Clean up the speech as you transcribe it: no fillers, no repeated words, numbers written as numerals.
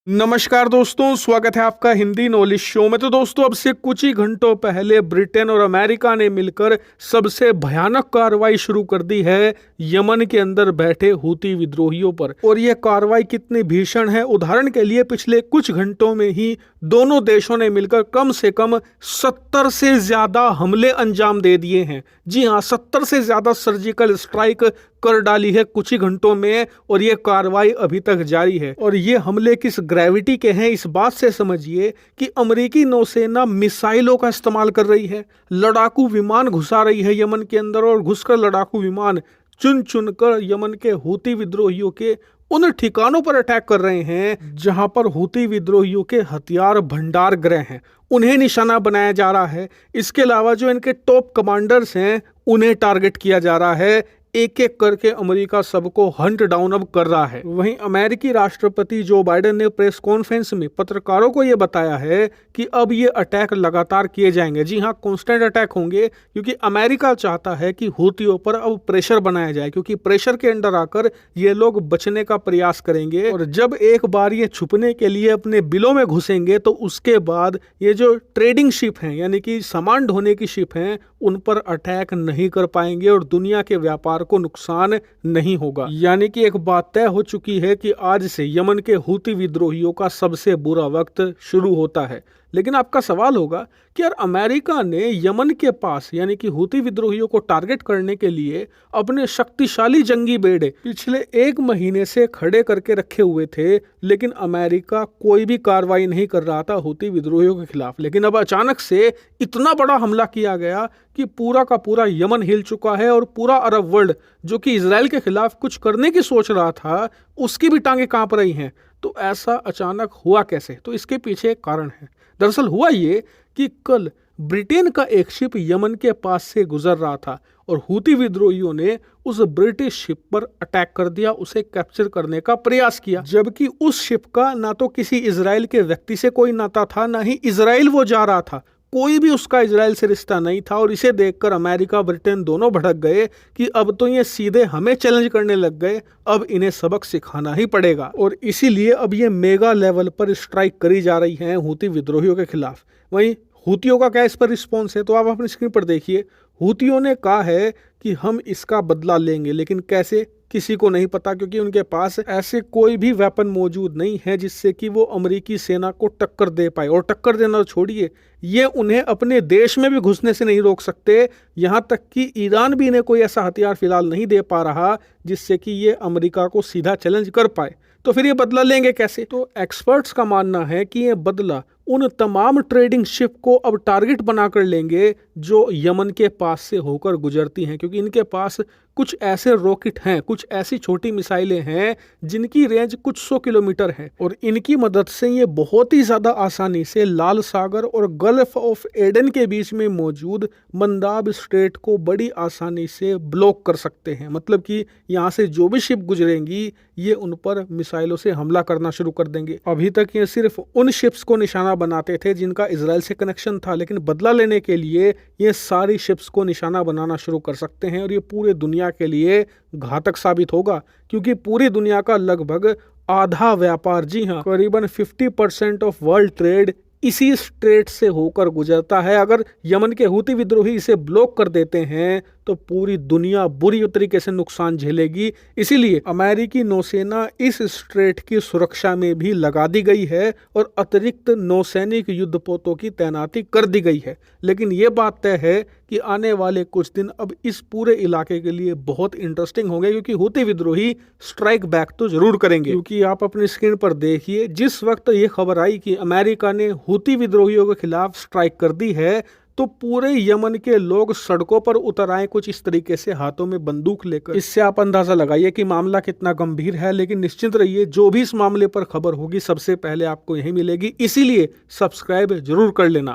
नमस्कार दोस्तों, स्वागत है आपका हिंदी नॉलेज शो में। तो दोस्तों, अब से कुछ ही घंटों पहले ब्रिटेन और अमेरिका ने मिलकर सबसे भयानक कार्रवाई शुरू कर दी है यमन के अंदर बैठे हूती विद्रोहियों पर। और यह कार्रवाई कितनी भीषण है, उदाहरण के लिए पिछले कुछ घंटों में ही दोनों देशों ने मिलकर कम से कम 70 से ज्यादा हमले अंजाम दे दिए हैं। जी हाँ, 70 से ज्यादा सर्जिकल स्ट्राइक कर डाली है कुछ ही घंटों में, और ये कार्रवाई अभी तक जारी है। और ये हमले किस ग्रेविटी के हैं, इस बात से समझिए कि अमेरिकी नौसेना मिसाइलों का इस्तेमाल कर रही है, लड़ाकू विमान घुसा रही है यमन के अंदर, और घुसकर लड़ाकू विमान चुन चुनकर यमन के हूती विद्रोहियों के उन ठिकानों पर अटैक कर रहे हैं जहां पर हूती विद्रोहियों के हथियार भंडार गृह हैं, उन्हें निशाना बनाया जा रहा है। इसके अलावा जो इनके टॉप कमांडर्स हैं उन्हें टारगेट किया जा रहा है। एक एक करके अमेरिका सबको हंट डाउन अब कर रहा है। वहीं अमेरिकी राष्ट्रपति जो बाइडेन ने प्रेस कॉन्फ्रेंस में पत्रकारों को यह बताया है कि अब ये अटैक लगातार किए जाएंगे। जी हाँ, कांस्टेंट अटैक होंगे, क्योंकि अमेरिका चाहता है कि हूतियों पर अब प्रेशर बनाया जाए, क्योंकि प्रेशर के अंडर आकर ये लोग बचने का प्रयास करेंगे। और जब एक बार ये छुपने के लिए अपने बिलों में घुसेंगे तो उसके बाद ये जो ट्रेडिंग शिप हैं, यानी कि सामान ढोने की शिप हैं, उन पर अटैक नहीं कर पाएंगे और दुनिया के व्यापार को नुकसान नहीं होगा। यानी कि एक बात तय हो चुकी है कि आज से यमन के हूती विद्रोहियों का सबसे बुरा वक्त शुरू होता है। लेकिन आपका सवाल होगा कि यार, अमेरिका ने यमन के पास यानी कि हूती विद्रोहियों को टारगेट करने के लिए अपने शक्तिशाली जंगी बेड़े पिछले 1 महीने से खड़े करके रखे हुए थे, लेकिन अमेरिका कोई भी कार्रवाई नहीं कर रहा था हूती विद्रोहियों के खिलाफ। लेकिन अब अचानक से इतना बड़ा हमला किया गया कि पूरा का पूरा यमन हिल चुका है, और पूरा अरब वर्ल्ड जो कि इजराइल के खिलाफ कुछ करने की सोच रहा था, उसकी भी टांगें कांप रही हैं। तो ऐसा अचानक हुआ कैसे? तो इसके पीछे एक कारण है। दरअसल हुआ ये कि कल ब्रिटेन का एक शिप यमन के पास से गुजर रहा था और हूती विद्रोहियों ने उस ब्रिटिश शिप पर अटैक कर दिया, उसे कैप्चर करने का प्रयास किया। जबकि उस शिप का ना तो किसी इजराइल के व्यक्ति से कोई नाता था, ना ही इजराइल वो जा रहा था, कोई भी उसका इजराइल से रिश्ता नहीं था। और इसे देखकर अमेरिका ब्रिटेन दोनों भड़क गए कि अब तो ये सीधे हमें चैलेंज करने लग गए, अब इन्हें सबक सिखाना ही पड़ेगा। और इसीलिए अब ये मेगा लेवल पर स्ट्राइक करी जा रही है हूती विद्रोहियों के खिलाफ। वहीं हूतियों का क्या इस पर रिस्पॉन्स है, तो आप अपनी स्क्रीन पर देखिए। हूतियों ने कहा है कि हम इसका बदला लेंगे, लेकिन कैसे किसी को नहीं पता, क्योंकि उनके पास ऐसे कोई भी वेपन मौजूद नहीं है जिससे कि वो अमेरिकी सेना को टक्कर दे पाए। और टक्कर देना छोड़िए, ये उन्हें अपने देश में भी घुसने से नहीं रोक सकते। यहाँ तक कि ईरान भी इन्हें कोई ऐसा हथियार फिलहाल नहीं दे पा रहा जिससे कि ये अमेरिका को सीधा चैलेंज कर पाए। तो फिर ये बदला लेंगे कैसे? तो एक्सपर्ट्स का मानना है कि ये बदला उन तमाम ट्रेडिंग शिप को अब टारगेट बनाकर लेंगे जो यमन के पास से होकर गुजरती हैं, क्योंकि इनके पास कुछ ऐसे रॉकेट हैं, कुछ ऐसी छोटी मिसाइलें हैं जिनकी रेंज कुछ 100 किलोमीटर है, और इनकी मदद से ये बहुत ही ज्यादा आसानी से लाल सागर और गल्फ ऑफ एडन के बीच में मौजूद मंदाब स्ट्रेट को बड़ी आसानी से ब्लॉक कर सकते हैं। मतलब कि यहाँ से जो भी शिप गुजरेंगी ये उन पर मिसाइलों से हमला करना शुरू कर देंगे। अभी तक ये सिर्फ उन शिप्स को निशाना बनाते थे जिनका इजराइल से कनेक्शन था, लेकिन बदला लेने के लिए ये सारी शिप्स को निशाना बनाना शुरू कर सकते हैं। और ये पूरे दुनिया के लिए घातक साबित होगा, क्योंकि पूरी दुनिया का लगभग आधा व्यापार, जी हाँ, करीबन 50% ऑफ वर्ल्ड ट्रेड इसी स्ट्रेट से होकर गुजरता है। अगर यमन के हूती विद्रोही इसे ब्लॉक कर देते हैं तो पूरी दुनिया बुरी तरीके से नुकसान झेलेगी। इसीलिए अमेरिकी नौसेना इस स्ट्रेट की सुरक्षा में भी लगा दी गई है और अतिरिक्त नौसैनिक युद्धपोतों की तैनाती कर दी गई है। लेकिन ये बात तय है कि आने वाले कुछ दिन अब इस पूरे इलाके के लिए बहुत इंटरेस्टिंग होंगे, क्योंकि हूती विद्रोही स्ट्राइक बैक तो जरूर करेंगे। क्योंकि आप अपनी स्क्रीन पर देखिए, जिस वक्त ये खबर आई कि अमेरिका ने हूती विद्रोहियों के खिलाफ स्ट्राइक कर दी है, तो पूरे यमन के लोग सड़कों पर उतर आए कुछ इस तरीके से हाथों में बंदूक लेकर। इससे आप अंदाजा लगाइए कि मामला कितना गंभीर है। लेकिन निश्चिंत रहिए, जो भी इस मामले पर खबर होगी सबसे पहले आपको यही मिलेगी, इसीलिए सब्सक्राइब जरूर कर लेना।